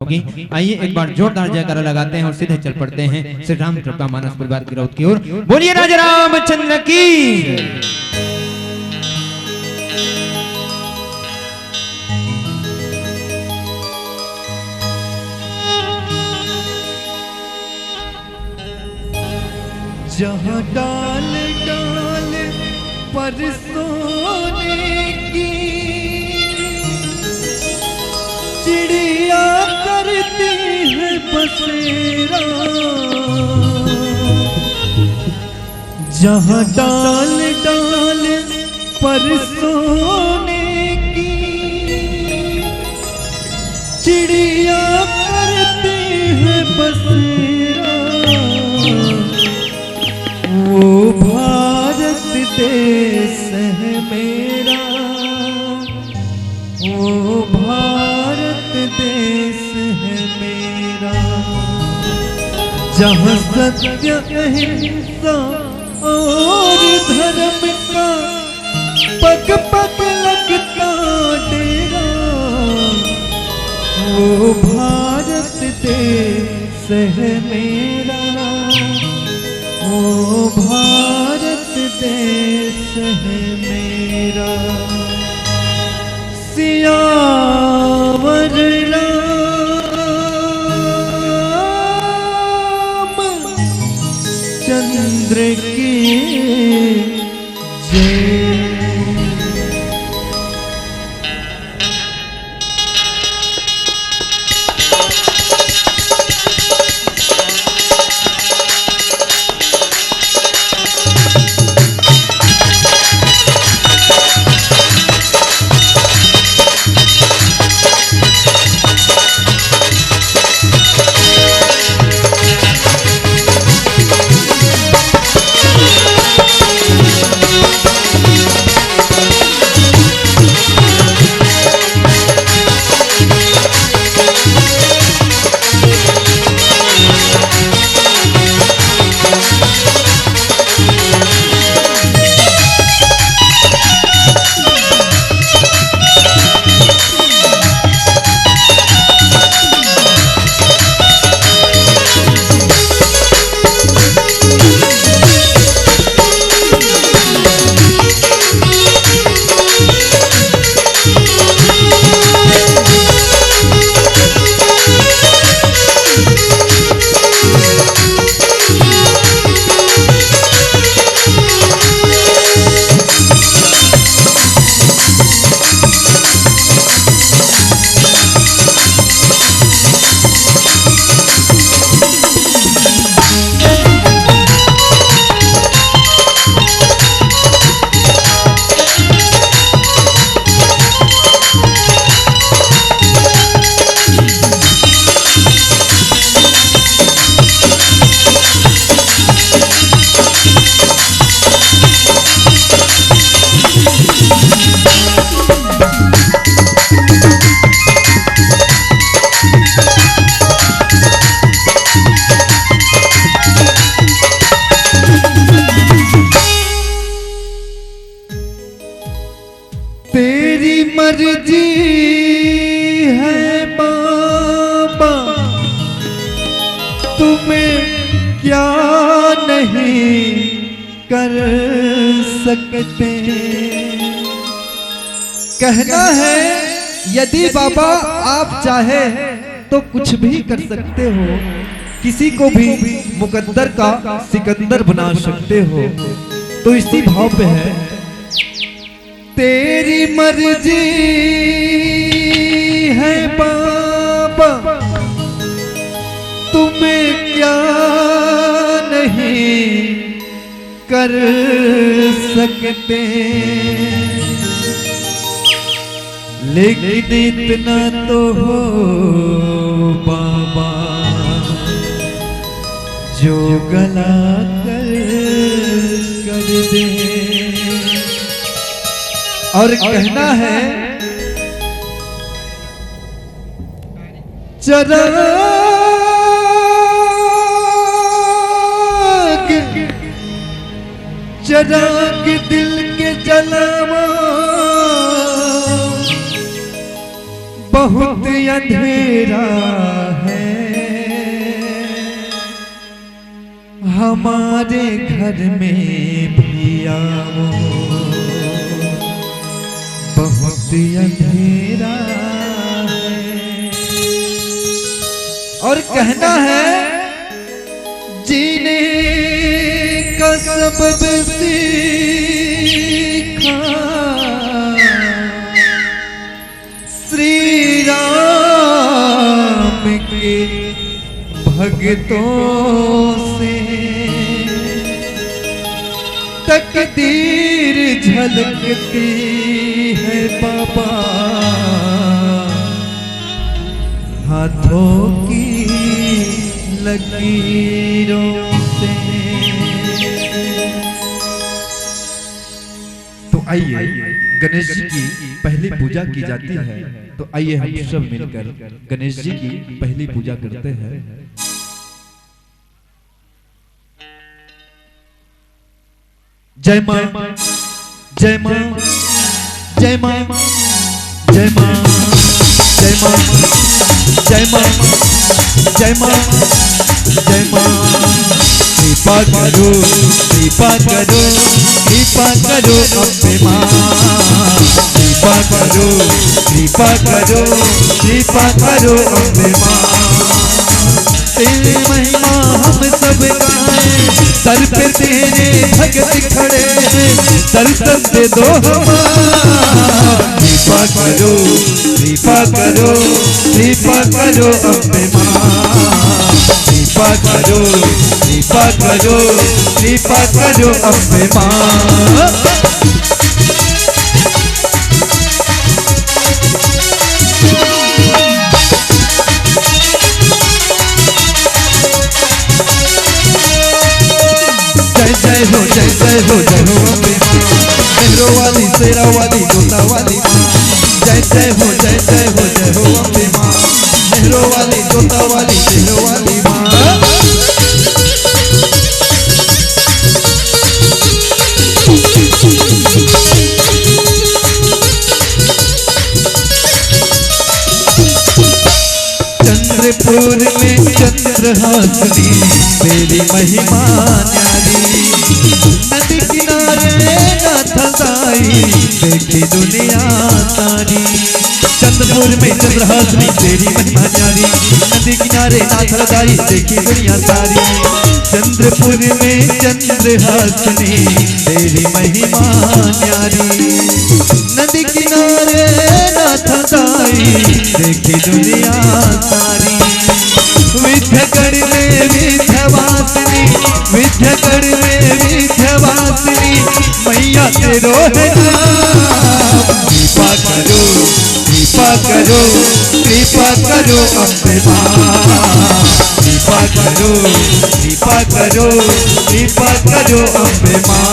होगी। आइए एक बार जोरदार जयकारा लगाते हैं और सीधे चल पड़ते हैं श्री राम कृपा मानस परिवार की रौद की ओर। बोलिए राजा रामचंद्र की। जहाँ डाल डाल पर सोने की चिड़िया करती है बसेरा, जहाँ डाल डाल पर सोने की चिड़िया करती है बसेरा, वो भारत देश है मेरा, वो भारत देश है मेरा, जहाँ सत्य अहिंसा और धर्म का पग पग लगता डेरा, वो भारत देश है मेरा, वो भारत देश है मेरा। सियावर राम चंद्र की जय। तेरी मर्जी है बाबा, तुम्हें क्या नहीं कर सकते। कहना है यदि बाबा आप चाहे तो कुछ भी कर सकते हो, किसी को भी मुकद्दर का सिकंदर बना सकते हो। तो इसी भाव पे है तेरी मर्जी है बाबा, तुम्हें क्या नहीं कर सकते। लेकिन इतना तो हो बाबा, जो गला कर दे। और कहना है चिराग दिल के जलावा, बहुत अंधेरा हमारे घर में भी आओ, बहुत अंधेरा है। और कहना है जीने का सबब सीखा श्री राम के भक्तों से। तकदीर झलकती है बाबा हाथों की लकीरों से। तो आइए गणेश जी की पहली पूजा की जाती है, तो आइए हम सब मिलकर गणेश जी की पहली पूजा करते हैं। जय मां जय मां जय मां जय मां जय मां जय मां जय मां जय मां। कृपा करो कृपा करो कृपा करो अम्बे मां। कृपा करो कृपा करो कृपा करो अम्बे मां। तेरी महिमा हम सब गाएं, सर पे तेरे भगत खड़े हैं, दर्शन दे दो कृपा करो कृपा करो कृपा करो अम्बे मां। कृपा करो कृपा करो कृपा करो अम्बे मां। जय हो जय जय हो जय हो अम्बे मां। मेहरों वाली शेरा वाली जोता वाली मां। जय जय हो जय जय हो जय हो अम्बे मां। मेहरों वाली जोता वाली शेरों वाली मां। चंद्रपुर में चंद्रहासिनी तेरी महिमा न्यारी। नदी किनारे नाथ साई देखी दुनिया सारी। चंद्रपुर में चंद्रहासिनी तेरी महिमा न्यारी। नदी किनारे नाथ साई देखी दुनिया सारी। चंद्रपुर में चंद्रहासिनी तेरी महिमा न्यारी। नदी किनारे नाथ साई देखी दुनिया सारी। विद्यागढ़ में विद्यावासिनी विद्यागढ़ में विद्यावासिनी मैया तेरो है नाम। कृपा करो कृपा करो कृपा करो अम्बे मां। कृपा करो कृपा करो कृपा करो अम्बे मां।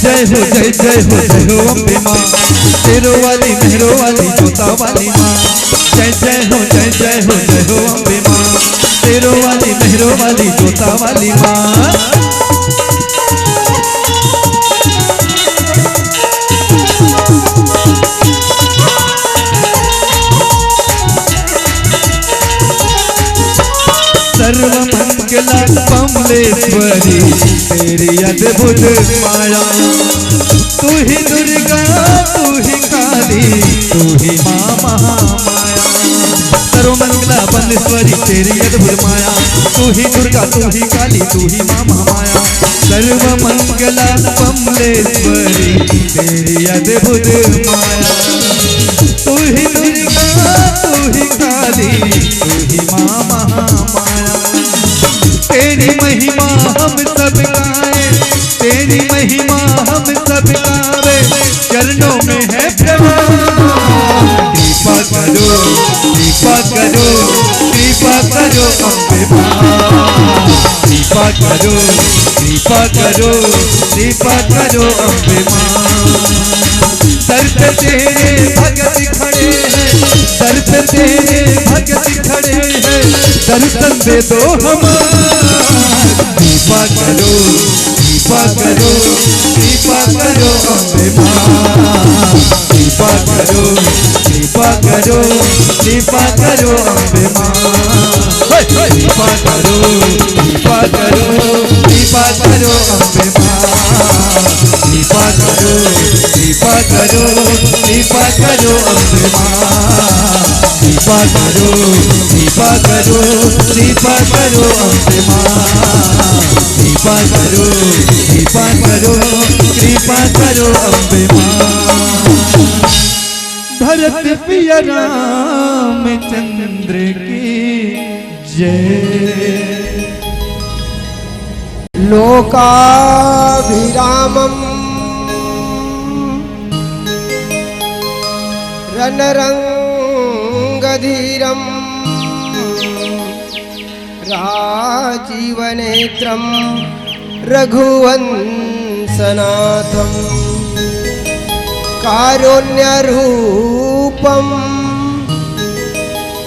जय हो जय जय हो जय हो अम्बे मां। शेरों वाली मेहरों वाली जोता वाली मां। जय जय हो जय जय हो जय हो अम्बे मां। शेरों वाली मेहरों वाली जोता वाली मां। सर्वमंगला कमलेश्वरी तेरी अद्भुत माया। तू ही दुर्गा तू ही काली तू ही माँ महामाया। सर्वमंगला कमलेश्वरी तेरी अद्भुत माया। तू ही दुर्गा तू ही काली तू ही माँ महामाया। सर्वमंगला कमलेश्वरी तेरी अद्भुत माया। तू ही दुर्गा तू ही काली तू ही माँ महामाया। तेरी महिमा हम सब गाए तेरी महिमा हम सब गावे चरणों में है प्रभु। कृपा करो कृपा करो कृपा करो अम्बे मां। कृपा करो कृपा करो कृपा करो अम्बे मां। दर पे तेरे भगत खड़े हैं, दर पे तेरे भगत खड़े हैं, दर्शन दे दो हमारा। कृपा करो, कृपा करो, कृपा करो अम्बे माँ। कृपा करो, कृपा करो, कृपा करो अम्बे माँ। कृपा करो, कृपा करो, कृपा करो अम्बे माँ। कृपा करो, कृपा करो, कृपा करो अम्बे माँ। कृपा करो, कृपा करो, कृपा करो अम्बे माँ। कृपा करो, कृपा करो, कृपा करो अम्बे माँ। भरत प्रिय रामचंद्र की जय। लोकाभिरामं रणरंगधीरं राजीवनेत्रं रघुवंशनाथं कारुण्यरूपं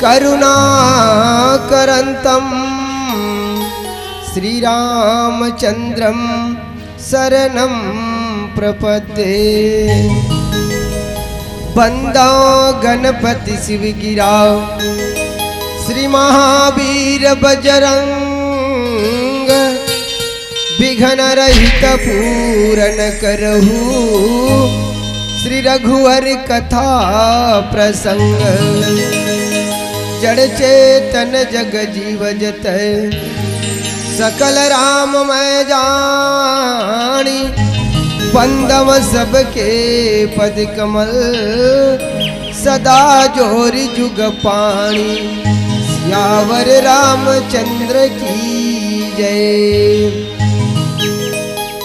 करुणाकरन्तं श्रीरामचन्द्रं शरणं प्रपद्ये। बंदा गणपति शिव गिराओ, श्री महावीर बजरंग, विघ्न रहित पूरन करहु, श्री रघुवर कथा प्रसंग। जड़ चेतन जग जीव जत, सकल राम मैं जानी। बंदम सबके पद कमल, सदा जोरि जुग पाणी। सियावर रामचंद्र की जय।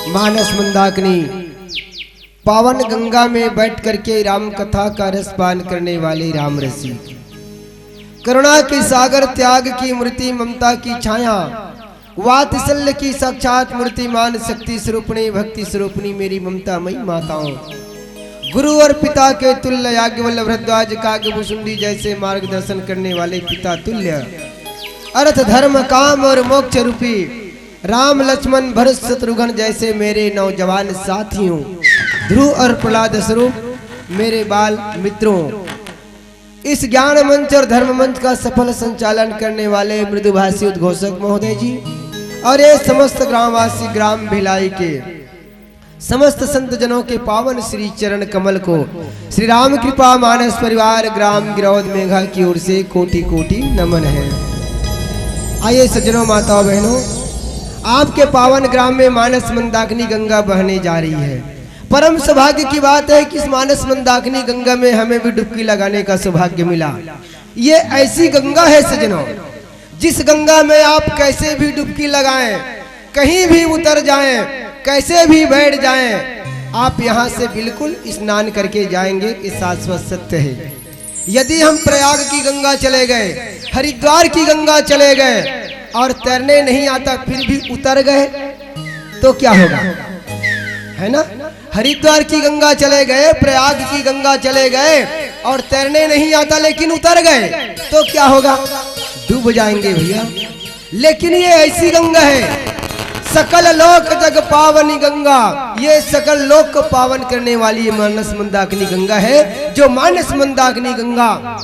मानस मंदाकिनी पावन गंगा में बैठ करके राम कथा का रसपान करने वाले राम रसिक, करुणा के सागर, त्याग की मूर्ति, ममता की छाया, वात्सल्य की साक्षात मूर्तिमान, शक्ति स्वरूपणी, भक्ति स्वरूपणी मेरी ममता मई माताओं, गुरु और पिता के तुल्य, याज्ञवल्क्य भरद्वाज काकभूषुंडी जैसे मार्गदर्शन करने वाले पिता तुल्य, अर्थ धर्म काम और मोक्ष रूपी राम लक्ष्मण भरत शत्रुघ्न जैसे मेरे नौजवान साथियों, ध्रुव और प्रहलाद स्वरूप मेरे बाल मित्रों, इस ज्ञान मंच और धर्म मंच का सफल संचालन करने वाले मृदुभाषी उद्घोषक महोदय जी, और ये समस्त ग्रामवासी, ग्राम भिलाई के समस्त संत जनों के पावन श्री चरण कमल को श्री राम कृपा मानस परिवार ग्राम गिरौद मेघा की ओर से कोटि कोटि नमन है। आइए सज्जनों, माताओं, बहनों, आपके पावन ग्राम में मानस मंदाकिनी गंगा बहने जा रही है। परम सौभाग्य की बात है कि इस मानस मंदाकिनी गंगा में हमें भी डुबकी लगाने का सौभाग्य मिला। ये ऐसी गंगा है सज्जनों, जिस गंगा में आप कैसे भी डुबकी लगाएं, कहीं भी उतर जाएं, कैसे भी बैठ जाएं, आप यहाँ से बिल्कुल स्नान करके जाएंगे, ये शाश्वत सत्य है। यदि हम प्रयाग की गंगा चले गए, हरिद्वार की गंगा चले गए और तैरने नहीं आता फिर भी उतर गए तो क्या होगा, है ना? हरिद्वार की गंगा चले गए, प्रयाग की गंगा चले गए और तैरने नहीं आता लेकिन उतर गए तो क्या होगा? डूब जाएंगे भैया। लेकिन ये ऐसी गंगा है, सकल लोक जग पावनी गंगा, ये सकल लोक को पावन करने वाली ये मानस मंदाकिनी गंगा है, जो मानस मंदाकिनी गंगा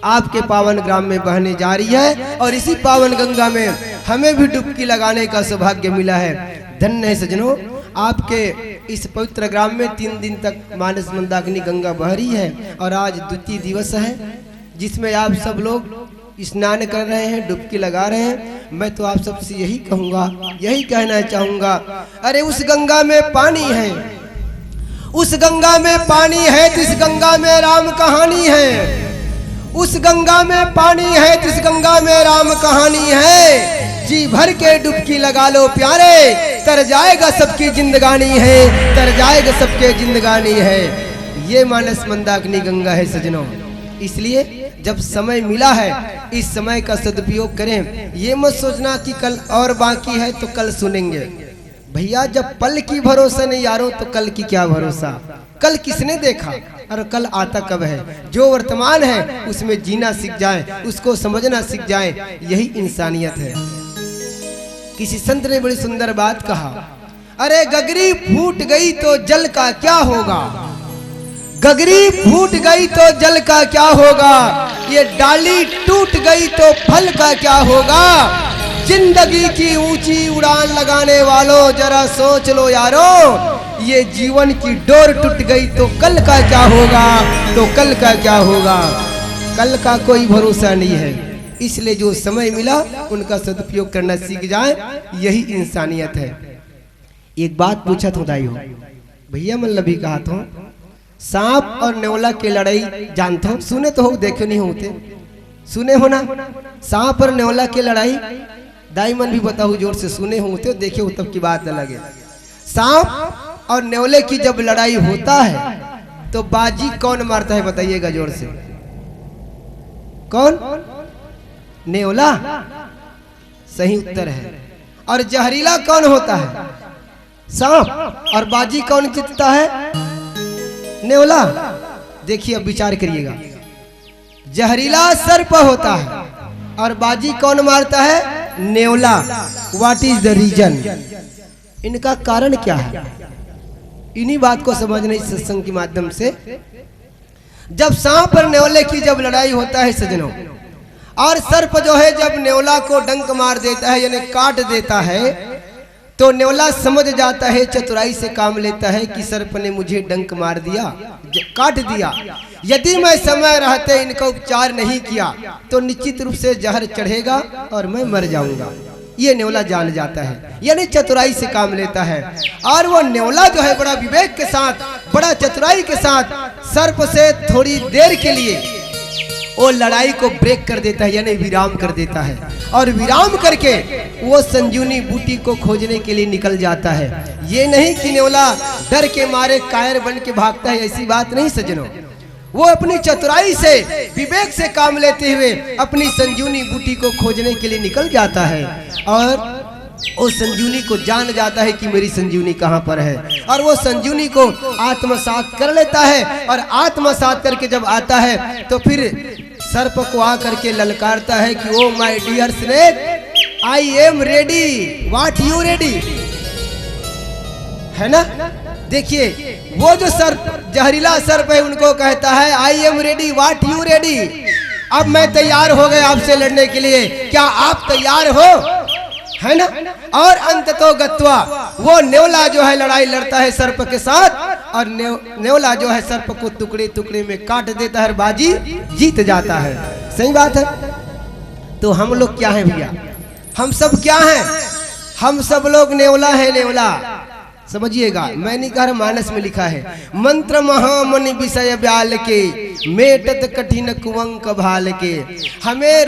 आपके पावन ग्राम में बहने जा रही है। और इसी पावन गंगा में हमें भी डुबकी लगाने का सौभाग्य मिला है। धन्य है सज्जनों, आपके इस पवित्र ग्राम में 3 दिन तक मानस मंदाकिनी गंगा बह रही है और आज द्वितीय दिवस है, जिसमें आप सब लोग स्नान कर रहे हैं, डुबकी लगा रहे हैं। मैं तो आप सबसे यही कहूंगा, यही कहना चाहूंगा, अरे उस गंगा में पानी है, उस गंगा में पानी है, इस गंगा में राम कहानी है। उस गंगा में पानी है, इस गंगा में राम कहानी है। जी भर के डुबकी लगा लो प्यारे, तर जाएगा सबकी जिंदगानी है, तर जाएगा सबके जिंदगानी है। ये मानस मंदाकिनी गंगा है सजनों। इसलिए जब समय मिला है, इस समय का सदुपयोग करें। ये मत सोचना कि कल और बाकी है तो कल सुनेंगे। भैया जब पल की भरोसा नहीं यारो तो कल की क्या भरोसा। कल किसने देखा और कल आता कब है। जो वर्तमान है उसमें जीना सीख जाए, उसको समझना सीख जाए, यही इंसानियत है। किसी संत ने बड़ी सुंदर बात कहा, अरे गगरी फूट गई तो जल का क्या होगा, गगरी फूट गई तो जल का क्या होगा, ये डाली टूट गई तो फल का क्या होगा। जिंदगी की ऊंची उड़ान लगाने वालों जरा सोच लो यारो, ये जीवन की डोर टूट गई तो कल का क्या होगा, तो कल का क्या होगा। कल का कोई भरोसा नहीं है, इसलिए जो समय मिला उनका सदुपयोग करना सीख जाए, यही इंसानियत है। एक बात पूछा था दाई हो भैया, मतलब भी कहा था सांप और नेवला की लड़ाई जानते हो, सुने तो हो, देखे नहीं होते, सुने हो ना सांप और नेवला की लड़ाई। दाई मन भी बताओ जोर से, सुने होते देखे हो तब की बात अलग है। सांप और नेवले की जब लड़ाई होता है तो बाजी कौन मारता है बताइएगा जोर से, कौन? नेवला, सही उत्तर है। और जहरीला कौन होता है? सांप। और बाजी कौन जीतता है? नेवला। देखिए अब विचार करिएगा, जहरीला सर्प होता है और बाजी कौन मारता है? नेवला। What is the reason? इनका कारण क्या है? इन्हीं बात को समझने इस सत्संग के माध्यम से। जब सांप और नेवले की जब लड़ाई होता है सजनों, और सर्प जो है जब नेवला को डंक मार देता है यानी काट देता है, तो नेवला समझ जाता है, चतुराई से काम लेता है कि सर्प ने मुझे डंक मार दिया, काट दिया, यदि मैं समय रहते इनका उपचार नहीं किया तो निश्चित रूप से जहर चढ़ेगा और मैं मर जाऊंगा। ये नेवला जान जाता है, यानी चतुराई से काम लेता है। और वो नेवला जो है बड़ा विवेक के साथ, बड़ा चतुराई के साथ सर्प से थोड़ी देर के लिए वो लड़ाई को ब्रेक कर देता है, यानी विराम कर देता है। और विराम करके वो संजीवनी बूटी को खोजने के लिए निकल जाता है। ये नहीं कि नेवला डर के मारे कायर बन के भागता है, ऐसी बात नहीं सजनों। वो अपनी चतुराई से, विवेक से काम लेते हुए अपनी संजीवनी बूटी को खोजने के लिए निकल जाता है और उस संजीवनी को जान जाता है कि मेरी संजीवनी कहाँ पर है। और वो संजीवनी को आत्मसात कर लेता है। और आत्मसात करके जब आता है तो फिर सर्प को आकर के ललकारता है कि oh my dear snake, I am ready, what you ready, है ना। देखिए वो जो सर्प, जहरीला सर्प है, उनको कहता है आई am ready, what you ready, अब मैं तैयार हो गया आपसे लड़ने के लिए, क्या आप तैयार हो, है ना। और अंततो गत्वा वो नेवला जो है लड़ाई लड़ता है सर्प के साथ, और नेवला जो है सर्प को टुकड़े टुकड़े में काट देता है, बाजी जीत जाता है। सही बात है। तो हम लोग क्या है भैया, हम सब क्या हैं? हम सब लोग नेवला है, नेवला समझिएगा। मैंने कहा मानस में लिखा है, मंत्र महामनि विषय ब्याल के, मेटत कठिन कुवंक भाल के। हमें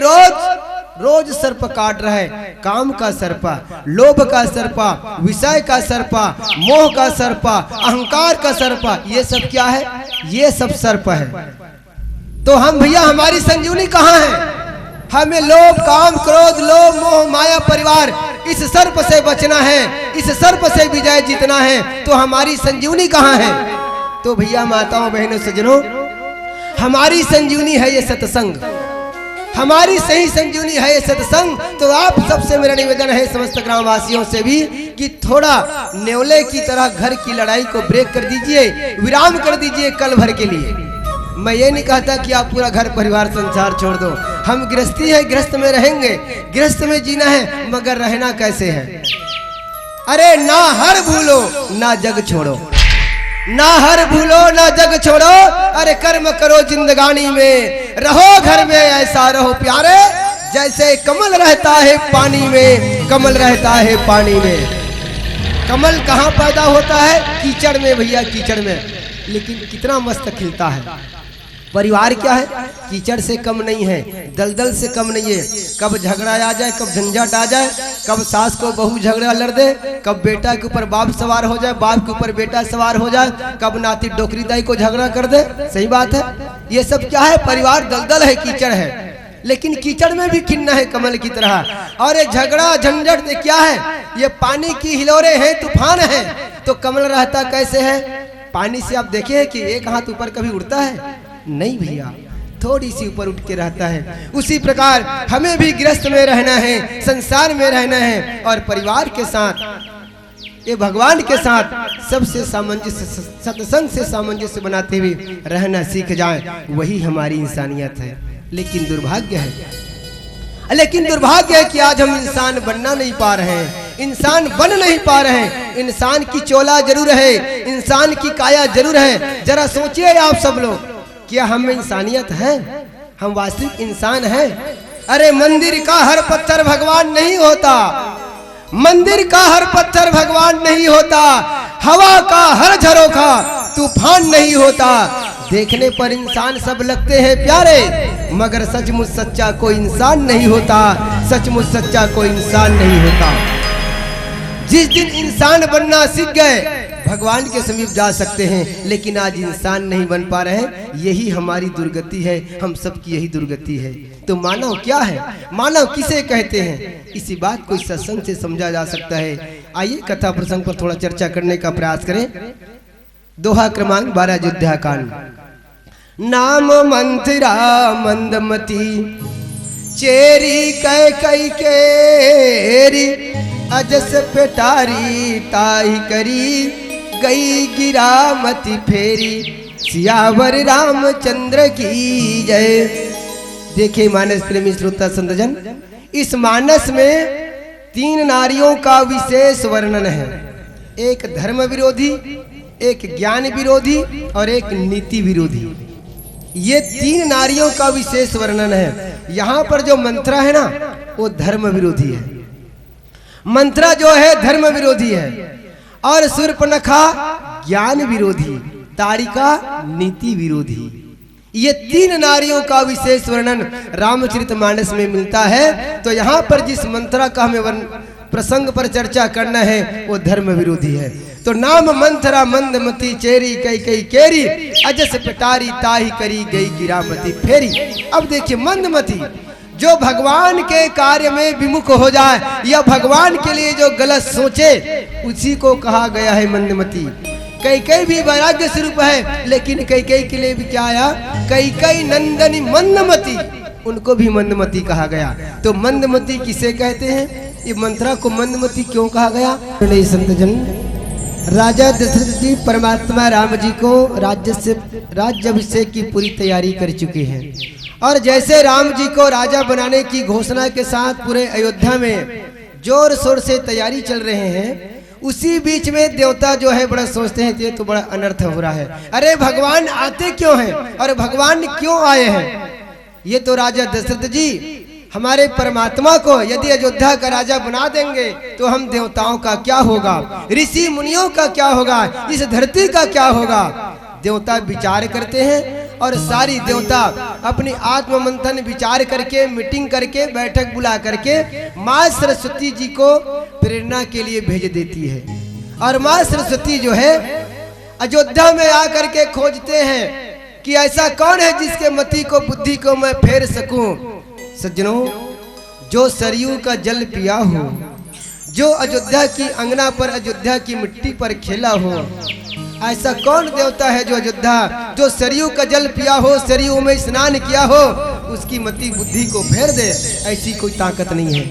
रोज सर्प काट रहा है, काम का सर्पा, लोभ का सर्पा, विषय का सर्पा, मोह का सर्पा, अहंकार का सर्पा, ये सब क्या है? ये सब सर्प है। तो हम भैया, हमारी संजीवनी कहाँ है? हमें लोभ, काम, क्रोध, लोभ, मोह, माया, परिवार, इस सर्प से बचना है, इस सर्प से विजय जीतना है। तो हमारी संजीवनी कहाँ है? तो भैया, माताओं, बहनों, सज्जनों, हमारी संजीवनी है ये सत्संग, हमारी सही संजीवनी है ये सत्संग। तो आप सबसे मेरा निवेदन है, समस्त ग्रामवासियों से भी, कि थोड़ा नेवले की तरह घर की लड़ाई को ब्रेक कर दीजिए, विराम कर दीजिए कल भर के लिए। मैं ये नहीं कहता कि आप पूरा घर परिवार संसार छोड़ दो। हम गृहस्थी है, गृहस्थ में रहेंगे, गृहस्थ में जीना है, मगर रहना कैसे है? अरे ना हर भूलो ना जग छोड़ो, ना हर भूलो ना जग छोड़ो, अरे कर्म करो जिंदगानी में, रहो घर में ऐसा रहो प्यारे, जैसे कमल रहता है पानी में, कमल रहता है पानी में। कमल कहाँ पैदा होता है? कीचड़ में भैया, कीचड़ में, लेकिन कितना मस्त खिलता है। परिवार क्या है? कीचड़ से कम नहीं है, दलदल से कम नहीं है। कब झगड़ा आ जाए, कब झंझट आ जाए, कब सास को बहू झगड़ा लड़ दे, कब बेटा के ऊपर बाप सवार हो जाए, बाप के ऊपर बेटा सवार हो जाए, कब नाती डोकरी दाई को झगड़ा कर दे। सही बात है। ये सब क्या है? परिवार दलदल है, कीचड़ है, लेकिन कीचड़ में भी खिलना है कमल की तरह। और ये झगड़ा झंझट क्या है? ये पानी की हिलोरे हैं, तूफान है। तो कमल रहता कैसे है? पानी से आप देखे हैं कि एक हाथ ऊपर कभी उड़ता है? नहीं भैया, थोड़ी सी ऊपर उठ के रहता है। उसी प्रकार हमें भी गृहस्थ में रहना है, संसार में रहना है और परिवार के साथ, ये भगवान के साथ सबसे सामंजस्य, सत्संग से सामंजस्य बनाते हुए रहना सीख जाए, वही हमारी इंसानियत है। लेकिन दुर्भाग्य है कि आज हम इंसान बनना नहीं पा रहे हैं, इंसान बन नहीं पा रहे हैं। इंसान की चोला जरूर है, इंसान की काया जरूर है। जरा सोचिए आप सब लोग, क्या हम में इंसानियत है? हम वास्तविक इंसान हैं? अरे मंदिर का हर पत्थर भगवान नहीं होता, मंदिर का हर पत्थर भगवान नहीं होता, हवा का हर झरोखा तूफान नहीं होता। देखने पर इंसान सब लगते हैं प्यारे, मगर सचमुच सच्चा कोई इंसान नहीं होता, सचमुच सच्चा कोई इंसान नहीं होता। जिस दिन इंसान बनना सीख गए भगवान के समीप जा सकते हैं, लेकिन आज इंसान नहीं बन पा रहे हैं। यही हमारी दुर्गति है, हम सबकी यही दुर्गति है। तो मानव क्या है, मानव किसे कहते हैं, इसी बात को इस सत्संग से समझा जा सकता है। आइए कथा प्रसंग पर थोड़ा चर्चा करने का प्रयास करें। दोहा क्रमांक 12 अयोध्या कांड। नाम मंथरा मंदमती चेरी कै कई केरी, अजस पेटारी ताही करी, गई गिरामती फेरी, सियावर रामचंद्र की जय। देखिए मानस प्रेमी श्रोता संतजन, इस मानस में 3 नारियों का विशेष वर्णन है। एक धर्म विरोधी, एक ज्ञान विरोधी और एक नीति विरोधी। ये 3 नारियों का विशेष वर्णन है। यहाँ पर जो मंत्रा है ना, वो धर्म विरोधी है। मंत्रा जो है धर्म विरोधी है, और शूर्पणखा ज्ञान विरोधी, ताड़िका नीति विरोधी। ये 3 नारियों का विशेष वर्णन रामचरितमानस में मिलता है। तो यहाँ पर जिस मंत्रा का हमें प्रसंग पर चर्चा करना है, वो धर्म विरोधी है। तो नाम मंथरा मंदमती चेरी कई कई केरी, अजस पिटारी ताही करी, गई गिरामती फेरी। अब देखिए मंदमती, जो भगवान के कार्य में विमुख हो जाए या भगवान के लिए जो गलत सोचे, उसी को कहा गया है मंदमती। कैकेयी भी वैराग्य स्वरूप है, लेकिन कैकेयी के लिए भी क्या आया, कैकेयी नंदनी मंदमती, उनको भी मंदमती कहा गया। तो मंदमती किसे कहते हैं, ये मंत्रा को मंदमती क्यों कहा गया? संतजन, राजा दशरथ जी परमात्मा राम जी को राज्याभिषेक की पूरी तैयारी कर चुके हैं, और जैसे राम जी को राजा बनाने की घोषणा के साथ पूरे अयोध्या में जोर शोर से तैयारी चल रहे हैं, उसी बीच में देवता जो है बड़ा सोचते हैं ये तो बड़ा अनर्थ हो रहा है। अरे भगवान आते क्यों हैं और भगवान क्यों आए हैं? ये तो राजा दशरथ जी हमारे परमात्मा को यदि अयोध्या का राजा बना देंगे तो हम देवताओं का क्या होगा, ऋषि मुनियों का क्या होगा, इस धरती का क्या होगा। देवता विचार करते हैं और सारी देवता अपनी आत्म मंथन विचार करके, मीटिंग करके, बैठक बुला करके माँ सरस्वती जी को प्रेरणा के लिए भेज देती है। और माँ सरस्वती जो है अयोध्या में आकर के खोजते हैं कि ऐसा कौन है जिसके मति को, बुद्धि को मैं फेर सकूं। सज्जनों, जो सरयू का जल पिया हो, जो अयोध्या की अंगना पर, अयोध्या की मिट्टी पर खेला हो, ऐसा कौन देवता है जो सरयू का जल पिया हो, सरयू में स्नान किया हो, उसकी मति बुद्धि को फेर दे? ऐसी कोई ताकत नहीं है।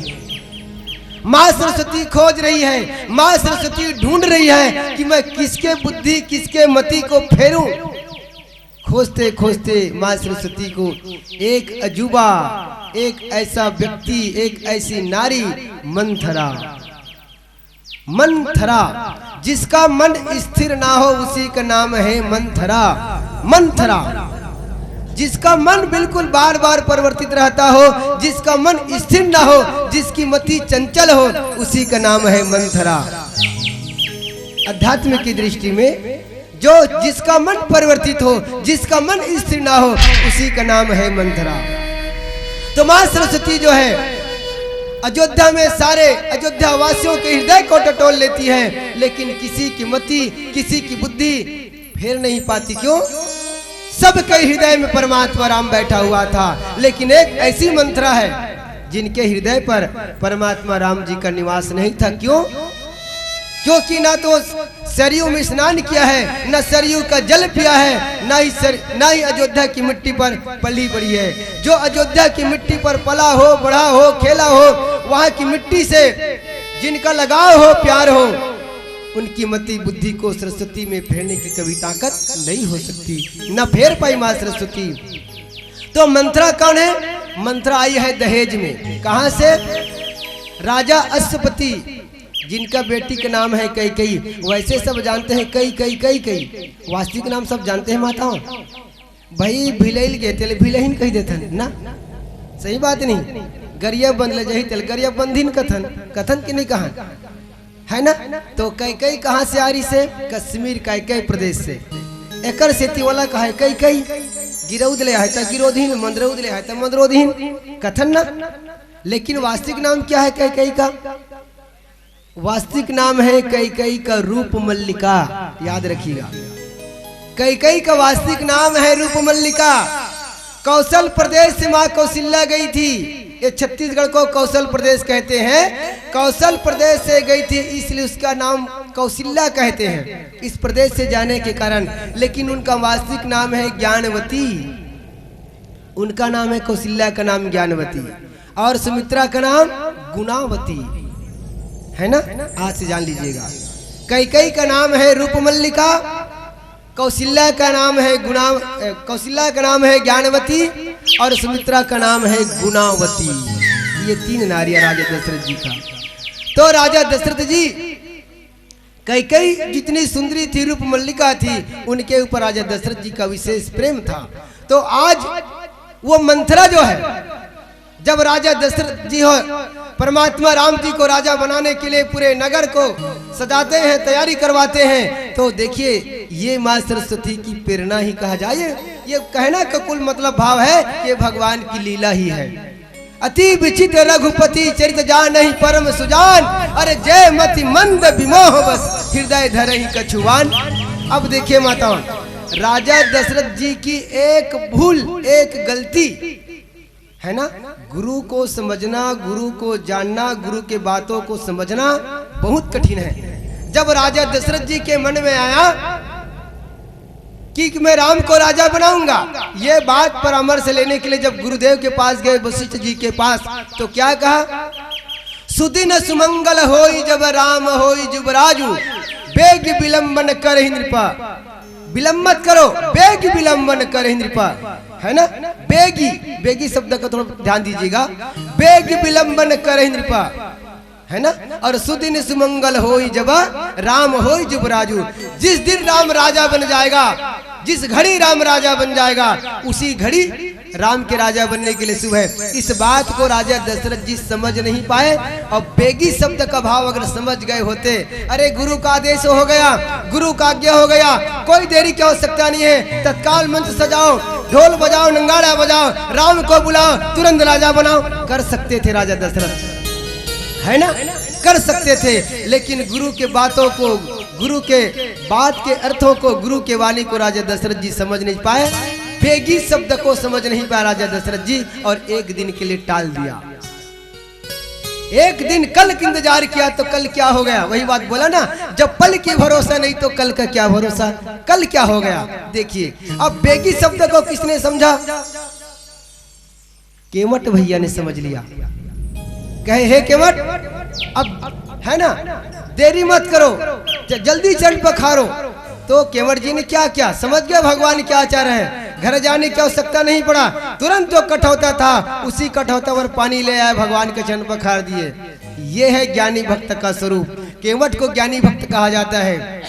माँ सरस्वती खोज रही है, माँ सरस्वती ढूंढ रही है कि मैं किसके बुद्धि, किसके मति को फेरूं। खोजते खोजते माँ सरस्वती को एक अजूबा, एक ऐसा व्यक्ति, एक ऐसी नारी मंथरा, जिसका मन स्थिर ना हो उसी का नाम है मंथरा, जिसका मन बिल्कुल बार बार परिवर्तित रहता हो, जिसका मन स्थिर ना हो, जिसकी मति चंचल हो, उसी का नाम है मंथरा। अध्यात्म की दृष्टि में जिसका मन परिवर्तित हो, जिसका मन स्थिर ना हो, उसी का नाम है मंथरा। तो माँ सरस्वती जो है अयोध्या में सारे अयोध्या वासियों के हृदय को टटोल लेती है, लेकिन किसी की मति, किसी की बुद्धि फेर नहीं पाती। क्यों? सबके हृदय में परमात्मा राम बैठा हुआ था, लेकिन एक ऐसी मंथरा है जिनके हृदय पर परमात्मा राम जी का निवास नहीं था। क्यों? क्योंकि ना तो सरयू में स्नान किया है, न सरयू का जल पिया है, ना ही अयोध्या की मिट्टी पर पली बड़ी है। जो अयोध्या की मिट्टी पर पला हो, बढ़ा हो, खेला हो, वहां की मिट्टी से जिनका लगाव हो, प्यार हो, उनकी मति बुद्धि को सरस्वती में फेरने की कभी ताकत नहीं हो सकती, न फेर पाई मां सरस्वती। तो मंत्रा कौन है? मंत्रा आई है दहेज में। कहां से? राजा अश्वपति, जिनका बेटी का नाम है कैकेयी। वैसे सब जानते हैं कई कई कई कई, वास्तविक नाम सब जानते हैं माताओं। भाई भिलैल गए तेल भिलहिन कही देते ना, सही बात नहीं। गरिया बंद ले जाही तेल गरिया बंधिन कथन, कथन की नहीं कहा है ना। तो कैकेयी कहाँ से आ रही से? कश्मीर कैकेयी प्रदेश से। एकर सेती वाला कहा है कैकेयी, गिरौद ले आया था गिरोधीन, मंदरौद ले आया था मंदरोधीन, कथन ना। लेकिन वास्तविक नाम क्या है कैकेयी का? वास्तविक नाम है कैकेयी का रूप मल्लिका। याद रखिएगा, कैकेयी का वास्तविक नाम है रूप मल्लिका। कौशल प्रदेश से मां कौशल्या गई थी। ये छत्तीसगढ़ को कौशल प्रदेश कहते हैं। कौशल प्रदेश से गई थी इसलिए उसका नाम कौशल्या कहते हैं, इस प्रदेश से जाने के कारण। लेकिन उनका वास्तविक नाम है ज्ञानवती। उनका नाम है कौशल्या का नाम ज्ञानवती और सुमित्रा का नाम गुणावती है ना। आज से जान लीजिएगा। कैकेयी का नाम है रूपमल्लिका, कौशल्या का नाम है कौशल्या का नाम है ज्ञानवती और सुमित्रा का नाम है गुणावती। ये तीन नारियां राजा दशरथ जी का। तो राजा दशरथ जी, कैकेयी जितनी सुंदरी थी, रूपमल्लिका थी, उनके ऊपर राजा दशरथ जी का विशेष प्रेम था। तो आज वो मंथरा जो है, जब राजा दशरथ जी हो परमात्मा राम जी को राजा बनाने के लिए पूरे नगर को सजाते हैं, तैयारी करवाते हैं, तो देखिए ये मां सरस्वती की प्रेरणा ही कहा जाए। ये कहना का कुल मतलब भाव है कि भगवान की लीला ही है। अति विचित्र रघुपति चरित जान नहीं परम सुजान, अरे जय मति मंद विमोह बस हृदय धरहि कछुआन। अब देखिए माताओं, राजा दशरथ जी की एक भूल, एक गलती है ना। गुरु को समझना, गुरु को जानना, गुरु के बातों को समझना बहुत कठिन है। जब राजा दशरथ जी के मन में आया कि मैं राम को राजा बनाऊंगा, ये बात परामर्श लेने के लिए जब गुरुदेव के पास गए, वशिष्ठ जी के पास, तो क्या कहा? सुदिन सुमंगल होई जब राम होई जुबराजू, बेग विलंबन करहि नृपा। विलंब मत करो, बेग विलंबन करहि नृपा, है ना। बेगी, बेगी शब्द का थोड़ा ध्यान दीजिएगा। बेग विलंबन करहि नृपा, है ना। और सुदिन सुमंगल होई जब राम होई जुबराजू। जिस दिन राम राजा बन जाएगा, जिस घड़ी राम राजा बन जाएगा, उसी घड़ी राम के राजा बनने के लिए शुभ है। इस बात को राजा दशरथ जी समझ नहीं पाए। और बेगी शब्द का भाव अगर समझ गए होते, अरे गुरु का आदेश हो गया, गुरु का आज्ञा हो गया, कोई देरी की आवश्यकता नहीं है, तत्काल मंत्र सजाओ, ढोल बजाओ, नंगाड़ा बजाओ, राम को बुलाओ, तुरंत राजा बनाओ, कर सकते थे राजा दशरथ, है ना, कर सकते थे। लेकिन गुरु के बातों को, गुरु के बात के अर्थों को, गुरु के वाणी को राजा दशरथ जी समझ नहीं पाए। बेगी शब्द को समझ नहीं पाया राजा दशरथ जी, और एक दिन के लिए टाल दिया। एक दिन कल का इंतजार किया तो कल क्या हो गया? वही बात बोला ना, जब पल की भरोसा नहीं तो कल का क्या भरोसा, कल क्या हो गया। देखिए अब बेगी शब्द को किसने समझा? केवट भैया ने समझ लिया। कहे हे केवट, अब है ना, देरी मत करो, जल्दी चढ़ पखारो। तो केवट जी ने क्या क्या समझ गया भगवान क्या चाह रहे हैं। घर जाने की आवश्यकता नहीं पड़ा, तुरंत जो कठौता था उसी कठौता पर पानी ले आए, भगवान के चरण पखार दिए। ये है ज्ञानी भक्त का स्वरूप। केवट को ज्ञानी भक्त कहा जाता है।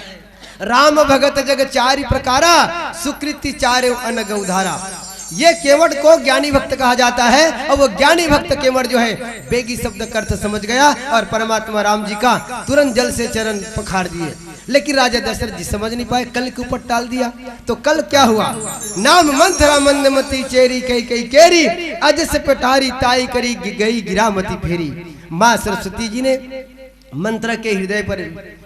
राम भगत जग चारि प्रकारा, सुकृति चारे अनग उधारा। ये केवट को ज्ञानी भक्त कहा जाता है। और वो ज्ञानी भक्त केवट जो है बेगी शब्द का अर्थ समझ गया और परमात्मा राम जी का तुरंत जल से चरण पखार दिए। लेकिन राजा दशरथ जी समझ नहीं पाए, कल के ऊपर टाल दिया। तो कल क्या हुआ? नाम मंथरा मंदमती चेरी कई कई केरी, अज से पटारी ताई करी गई गिरामती फेरी। माँ सरस्वती जी ने मंत्रा के हृदय पर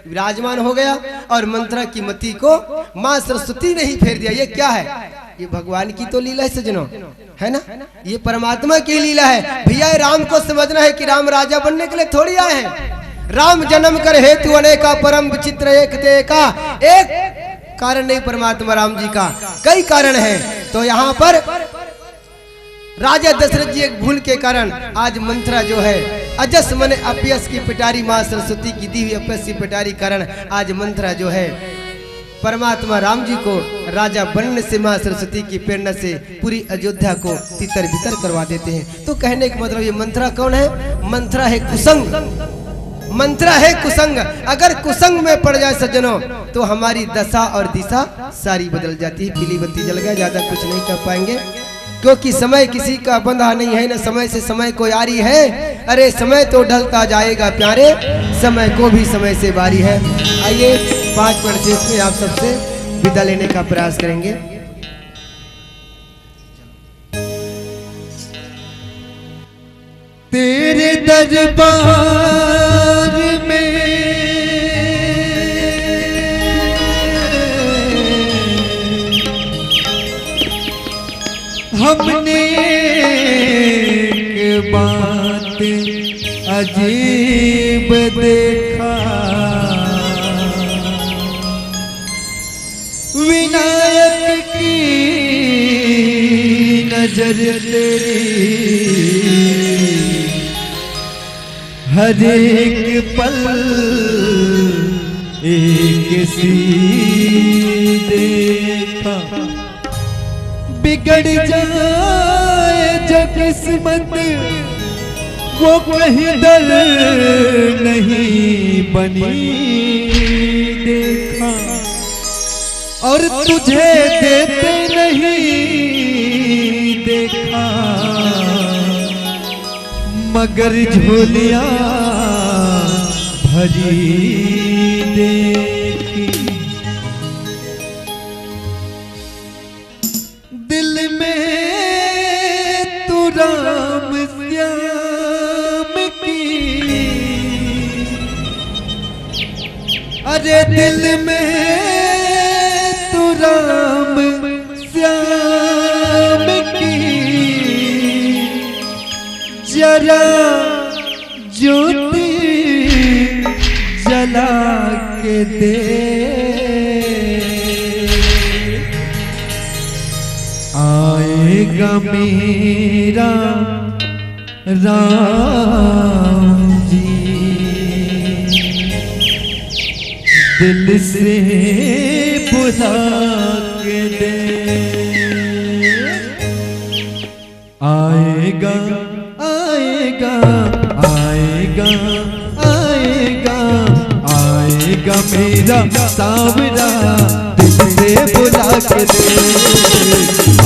विराजमान हो गया और मंत्रा की मति को माँ सरस्वती ने ही फेर दिया। ये क्या है? ये भगवान की तो लीला है सजनों, है ना। ये परमात्मा की लीला है। भैया राम को समझना है कि राम राजा बनने के लिए थोड़ी आए हैं। राम जन्म कर हेतु अनेका परम विचित्र एक ते का। एक कारण नहीं परमात्मा राम जी का, कई कारण हैं। तो यहाँ पर राजा दशरथ जी एक भूल के कारण आज मंथरा जो है अजस मन अपयस की पिटारी माँ सरस्वती की दी हुई अपयस की पिटारी कारण आज मंथरा जो है परमात्मा राम जी को राजा बनने से माँ सरस्वती की प्रेरणा से पूरी अयोध्या को तितर बितर करवा देते हैं। तो कहने का मतलब ये मंथरा कौन है? मंथरा है कुसंग, मंथरा है कुसंग। अगर कुसंग में पड़ जाए सज्जनों तो हमारी दशा और दिशा सारी बदल जाती है। पीली बत्ती जल गया, ज्यादा कुछ नहीं कर पाएंगे क्योंकि समय किसी का बंधा नहीं है, न समय से समय को यारी है। अरे समय तो ढलता जाएगा प्यारे, समय को भी समय से बारी है। आइए 5 मिनट में आप सबसे विदा लेने का प्रयास करेंगे। तेरे दरबार में हमने एक बात अजीब देखा, विनायक की नजर तेरी हर एक पल एक सी देखा। बिगड़ जाए जो किस्मत वो कहीं दर नहीं बनी देखा, और तुझे देते नहीं देखा मगर झोलियां भरी देखी। दिल में तू राम श्याम की, अरे दिल में तू राम श्याम की जरा ज्योति जला के दे। आएगा मेरा राम जी दिल से बुला के दे। आएगा आएगा आएगा आएगा आएगा मेरा सावरा दिल से बुला के दे।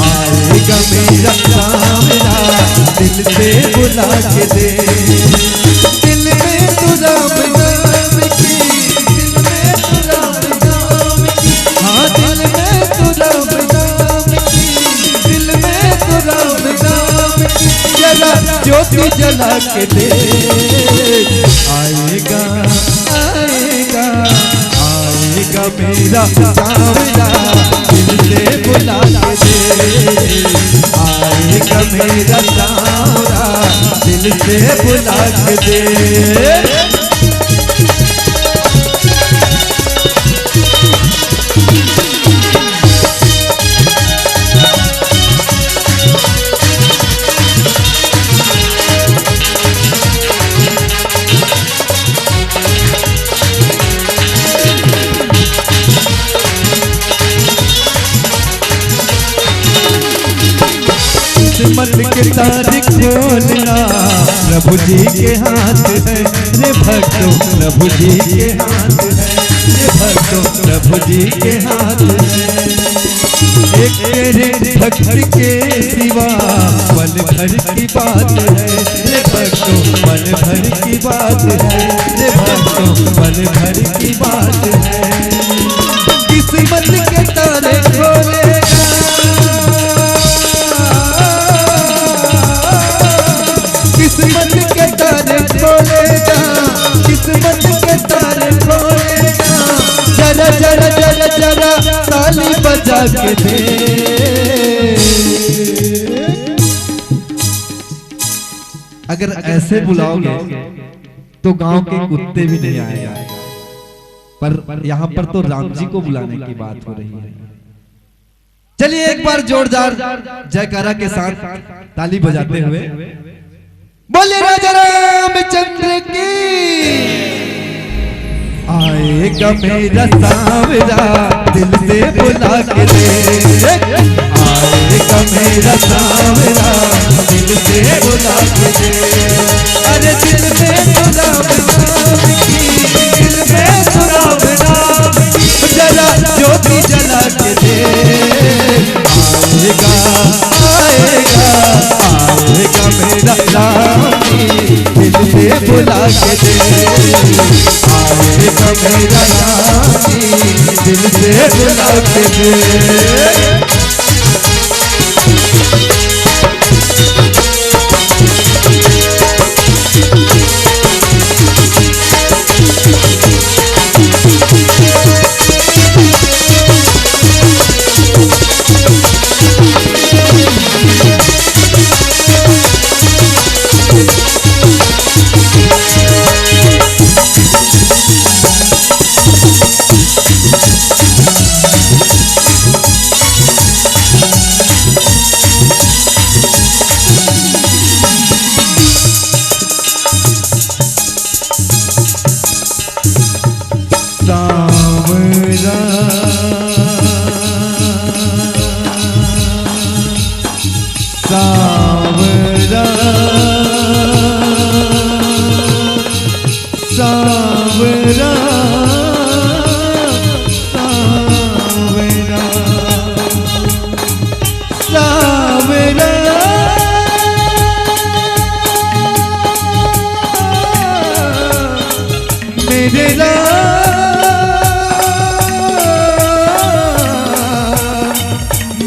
आएगा मेरा सावरा दिल से बुला के दे। दिल में तू राम नाम की, दिल में तू राम नाम की, हाँ दिल में तू राम नाम की, दिल में तू राम नाम की जरा ज्योति जला के दे। आएगा आएगा आएगा मेरा सावरा दिल से बुला के दे। आएगा मेरा सावरा दिल से बुला के दे। किस्मत के तारीख खोलना प्रभु जी के हाथ है रे भक्तों, प्रभु जी के हाथ है रे भक्तों, प्रभु जी के हाथ है। एक तेरे भक्ति के सिवा पल भर की बात है रे भक्तों, पल भर की बात है रे भक्तों, पल भर की बात है। किस्मत के तारे खोलेगा, किस्मत के तारे खोलेगा, किस्मत के तारे खोलेगा जरा जरा जरा जरा ताली बजा के दे। अगर ऐसे बुलाओगे तो गांव के कुत्ते भी नहीं आएगा। पर यहाँ पर तो राम जी को बुलाने की बात हो रही है। चलिए एक बार जोरदार जयकारा के साथ ताली बजाते हुए बोले राजा रामचंद्र की। आएगा मेरा सांवरा दिल से बुला के दे, आएगा मेरा सांवरा दिल से बुला के दे। अरे दिल में तो राम नाम की, दिल में तो राम नाम जला ज्योति जला के दे। आएगा आएगा आएगा मेरा राम दिल से बुला के दे। आएगा मेरा राम दिल से बुला के दे।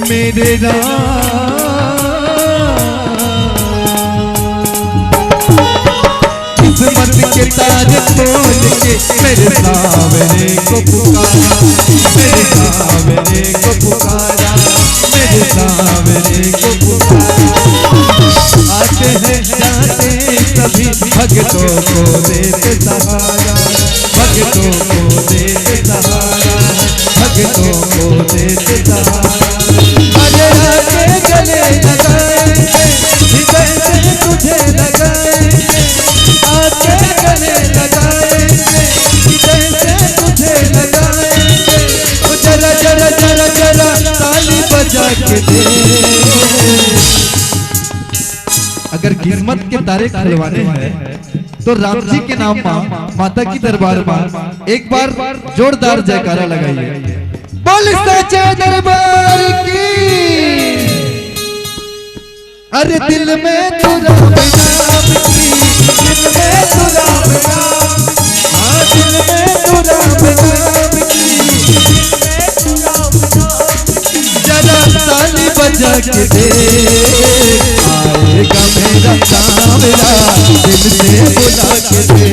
मेरे किस्मत के ताज खोल के मेरे सावरे को पुकारा, मेरे सावरे को पुकारा, मेरे सावरे को पुकारा। आते हैं जाते सभी भक्तों को देते सहारा, भक्तों को देते सहारा, भक्तों को देते सहारा। अरे आके गले लगाएंगे हृदय से तुझे लगाएंगे, आके गले लगाएंगे हृदय से तुझे लगाएंगे। जरा जरा जरा जरा ताली बजा के दे। अगर किस्मत के तारे खुलवाने हैं तो राम जी के नाम माता की दरबार में एक बार जोरदार जयकारा लगाइए। बोल सच्चे दरबार की। अरे दिल में तो राम नाम की, दिल में तो राम नाम, हाँ दिल में तो राम नाम की, जरा ताली बजा के दे। आएगा मेरा सांवरा दिल से बुला के दे,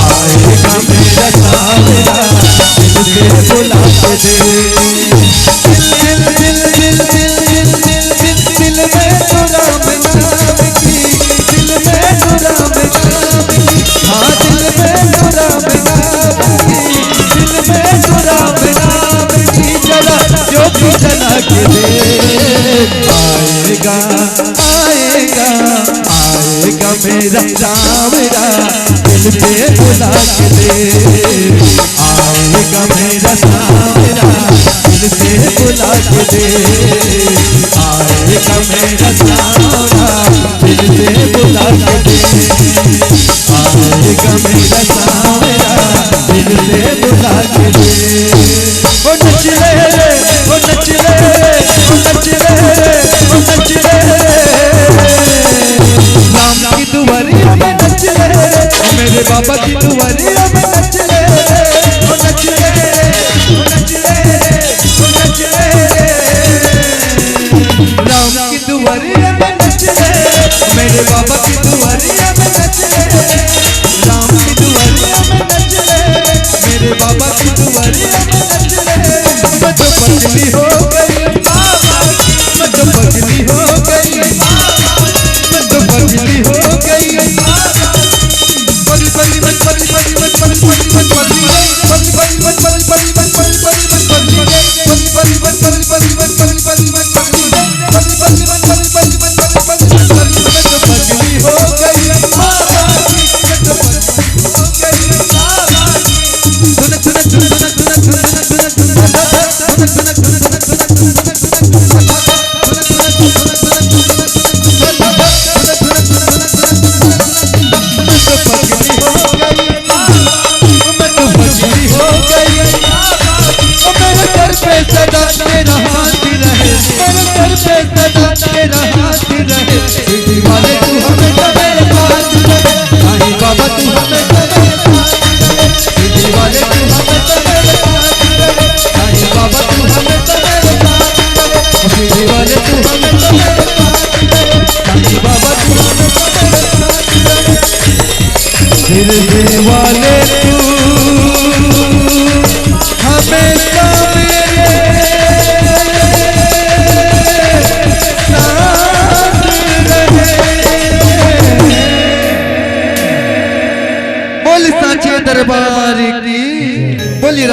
आएगा मेरा सांवरा दिल से बुला के दे। दिल दिल दिल दिल दिल दिल दिल दिल में तो राम नाम की, दिल में तो राम नाम की, हाँ दिल में तो राम नाम की, दिल में तो राम नाम की, जला ज्योति जला के दे। आएगा आएगा आएगा मेरा सांवरा दिल से बुला के दे, आएगा मेरा सांवरा दिल से बुला के दे, आएगा मेरा सांवरा दिल से बुला के दे, आएगा मेरा सांवरा दिल से बुला के दे। ओ नच रे ओ नच रे ओ नच रे ओ नच रे, राम की दुआरिया में नच रे, मेरे बाबा की दुआरिया में नच रे, ओ नच रे ओ नच रे ओ नच रे। राम की दुआरिया में नच रे, मेरे बाबा की दुआरिया में नच रे, राम की दुआरिया में नच रे, मेरे बाबा की दुआरिया में नच रे। मैं तो पगली हो गई बाबा की, मैं तो पगली हो गई, मैं तो पगली हो गई बाबा,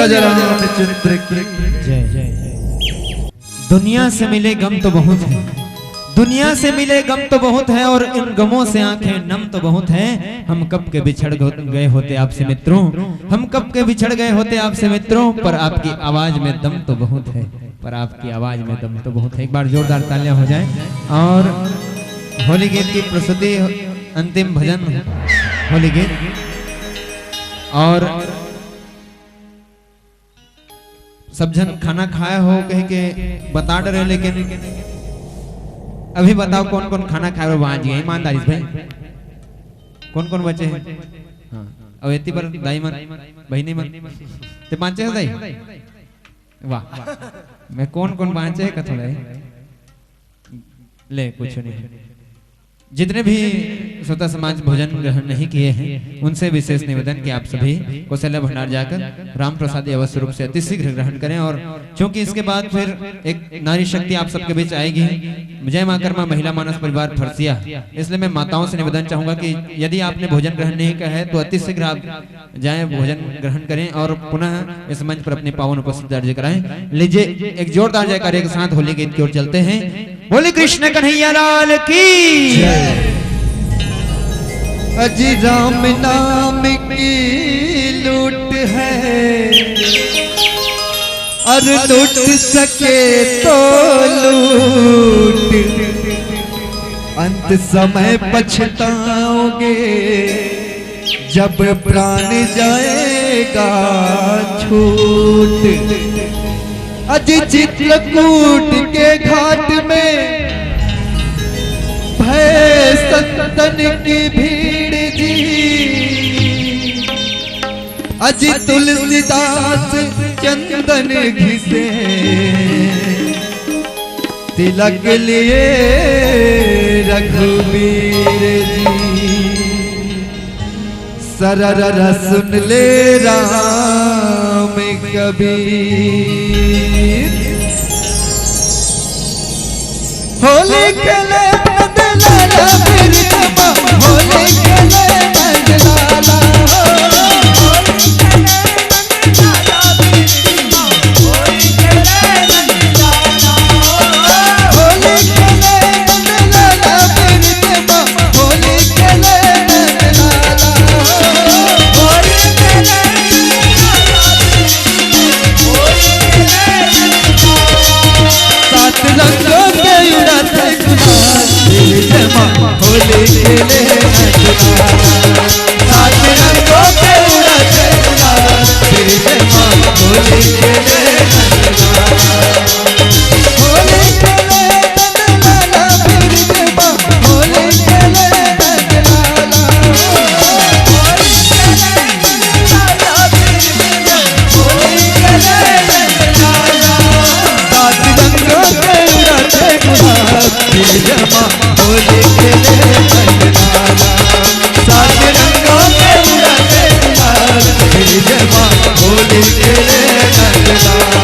राजा रामचंद्र की जय जय। दुनिया से मिले गम तो बहुत है, दुनिया से मिले गम तो बहुत है, और इन गमों से आंखें नम तो बहुत है। हम कब के बिछड़ गए होते आपसे मित्रों, हम कब के बिछड़ गए होते आपसे मित्रों, पर आपकी आवाज में दम तो बहुत है, पर आपकी आवाज में दम तो बहुत है। एक बार जोरदार तालियां हो जाए। और होली गीत की प्रस्तुति, अंतिम भजन होली गीत। और सब जन खाना खाया हो कह के बता डरे, लेकिन अभी बताओ कौन कौन खाना खाए हो वहां जी, ईमानदारी से भाई कौन कौन बचे हैं? हाँ अब इतनी पर दाई मन बहनी मन ते पांचे है दाई, वाह मैं कौन कौन पांचे है कथोड़ा ले कुछ नहीं। जितने भी स्वतः समाज भोजन ग्रहण नहीं किए हैं उनसे विशेष निवेदन कि आप सभी कौशल्या भंडार जाकर राम प्रसाद अवश्य रूप से अतिशीघ्र ग्रहण करें। और क्योंकि इसके बाद फिर एक नारी शक्ति आप सबके बीच आएगी, जय मां कर्मा महिला मानस परिवार फरसिया, इसलिए मैं माताओं से निवेदन चाहूंगा कि यदि आपने भोजन ग्रहण नहीं किया है तो अतिशीघ्र आप जाएं भोजन ग्रहण करें और पुनः इस मंच पर अपने पावन उपस्थिति दर्ज कराएं। लीजिए एक जोरदार जयकारे के साथ होली गीत की ओर चलते हैं। बोले कृष्ण कन्हैया लाल की। अजी राम नाम की लूट है, और लूट सके तो लूट, अंत समय पछताओगे जब प्राण जाएगा छूट। अजी चित्रकूट के घाट में भय संतन की भीड़ जी, अजी तुलसीदास चंदन घिसे तिलक लिए रघुवीर जी। सरर सुन ले राम कबीर, होली खेले नंदलाला मेरी जमा, होली खेले नंदलाला, होली खेले नंदलाला, होली खेले नंदलाला मेरी जमा, होली खेले नंदलाला, होली खेले सात रंगों के उड़ाते गुलाल मेरी जमा, होली खेले नंदलाला, सात रंगों के उड़ाते गुलाल मेरी जमा, होली खेले नंदलाला, होली खेले नंदलाला मेरी जमा, होली खेले नंदलाला, होली खेले नंदलाला, सात रंगों के उड़ाते गुलाल मेरी जमा, होली खेले नंदलाला, सात रंगों के उड़ाते गुलाल मेरी जमा, होली खेले नंदलाला।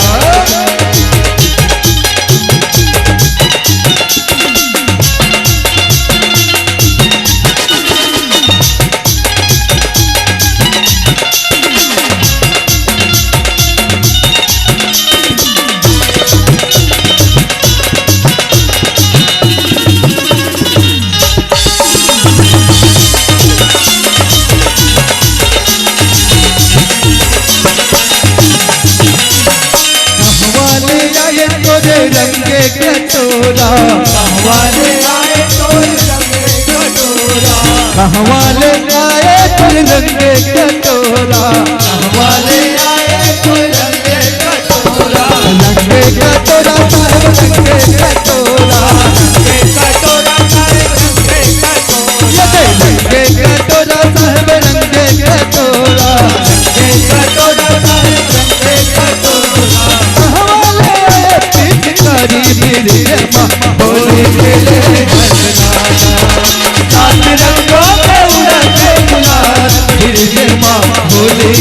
रंगे कटोरा कहवाले आए तोर रंगे कटोरा, कहवाले आए तोर रंगे कटोरा, कहवाले आए तोर रंगे कटोरा, रंगे कटोरा साहब रंगे कटोरा, रंगे कटोरा साहब रंगे कटोरा, रंगे कटोरा साहब रंगे कटोरा, रंगे कटोरा साहब रंगे कटोरा, कहवाले आए पिचकारी मेरी जमा, होली खेले नंदलाला, सात रंगों के उड़ाते गुलाल मेरी जमा, होली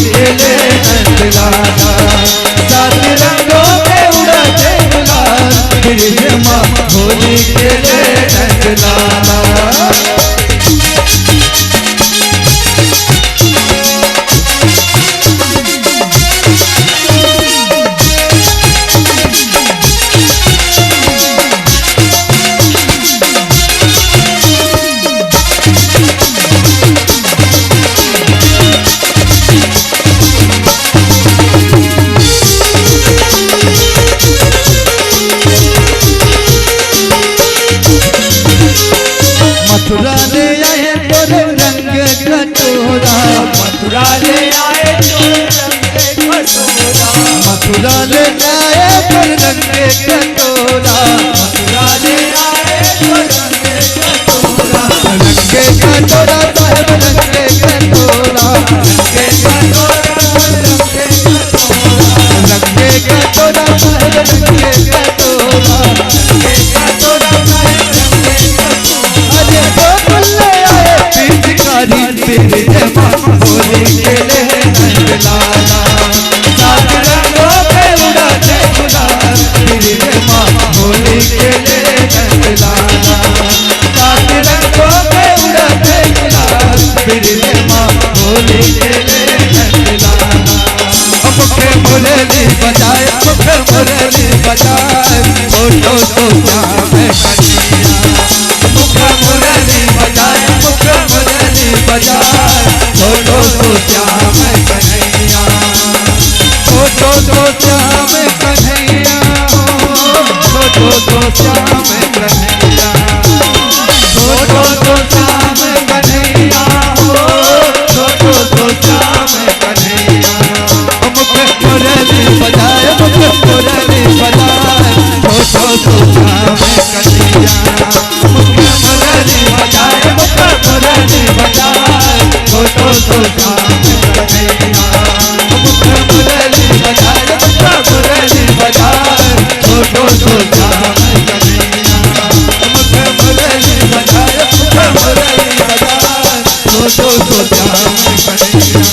मथुरा ले आए पर रंगे कटोरा, मथुरा ले आए पर रंगे कटोरा, रंगे कटोरा साहब रंगे कटोरा, रंगे कटोरा रंगे कटोरा, रंगे कटोरा साहब रंगे कटोरा, रंगे कटोरा साहब रंगे कटोरा। अरे वो बुल्ले आए पिचकारी तेरे जमा होली खेले रंग लाला, सात रंगों पे उड़ाते गुलाल तेरे जमा होली खेले रंग लाला, सात रंगों पे उड़ाते गुलाल तेरे जमा होली खेले रंग लाला। मुखे मुरली बजाए मुखे मुरली बजाए फोटो तो श्याम कन्हैया, मुखे मुरली बजाए मुखे मुरली बजाए फोटो तो श्याम कन्हैया, फोटो तो श्याम कन्हैया, फोटो तो श्याम कन्हैया, फोटो तो श्याम कन्हैया, फोटो तो श्याम कन्हैया। मुखे मुरली बजाए मुखे मुरली बजाए फोटो तो श्याम कन्हैया, मुखे मुरली बजाए मुखे मुरली बजाए फोटो तो श्याम कन्हैया, मुखे मुरली बजाए मुखे मुरली बजाए फोटो तो श्याम कन्हैया, मुखे मुरली बजाए मुखे मुरली बजाए फोटो तो श्याम कन्हैया,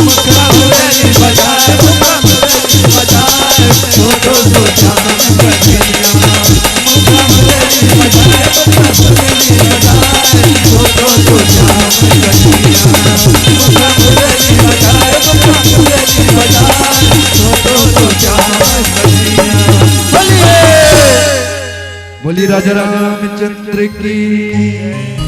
मुखे मुरली बजाए मुखे मुरली बजाए फोटो तो श्याम कन्हैया, मुखे मुरली बजाए मुखे मुरली बजाए फोटो तो श्याम कन्हैया, मुखे मुरली बजाए मुखे मुरली बजाए फोटो तो श्याम कन्हैया। बोलिए बोली राजा रामचंद्र की।